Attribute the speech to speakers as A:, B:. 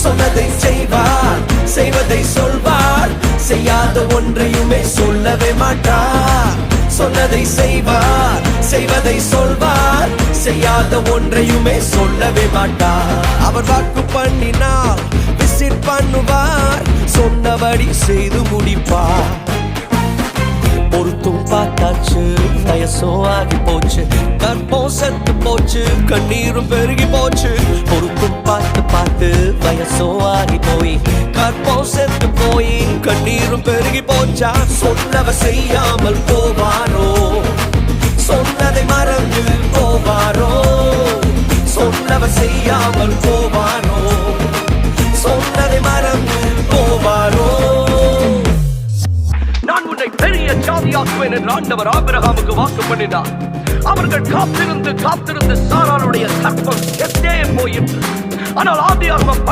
A: சொன்னதை செய்வார், செய்வதை சொல்வார், செய்யாத ஒன்றையுமே சொல்லவே மாட்டார். சொன்னதை செய்வார், செய்வதை சொல்வார், செய்யாத ஒன்றையுமே சொல்லவே மாட்டார். அவர் வாக்கு பண்ணினால் விசிட் பண்ணுவார், சொன்னபடி செய்து முடிப்பார். பொருத்தும் பார்த்தாச்சு, வயசோ ஆகி போச்சு, கற்பம் செத்து போச்சு, கண்ணீரும் பெருகி போச்சு. பொருத்தும் பார்த்து பார்த்து வயசோ ஆகி போய், கற்பம் செத்து போய், கண்ணீரும் பெருகி போச்சா. சொன்னவ செய்யாமல் போவாரோ, சொன்னதை மறந்து போவாரோ, சொன்னவ செய்யாமல் போவாரோ, சொன்னதை மறந்து போவாரோ.
B: நான் உன்னை பெரிய ஜாதியாக்குவேன் என்று ஆண்டவர் ஆபிரகாமுக்கு வாக்கு பண்ணினார். அவர்கள் காத்திருந்து காத்திருந்து சாராளுடைய கற்பம் செத்தே போயிற்று. ஆனால் ஆதியாகமம்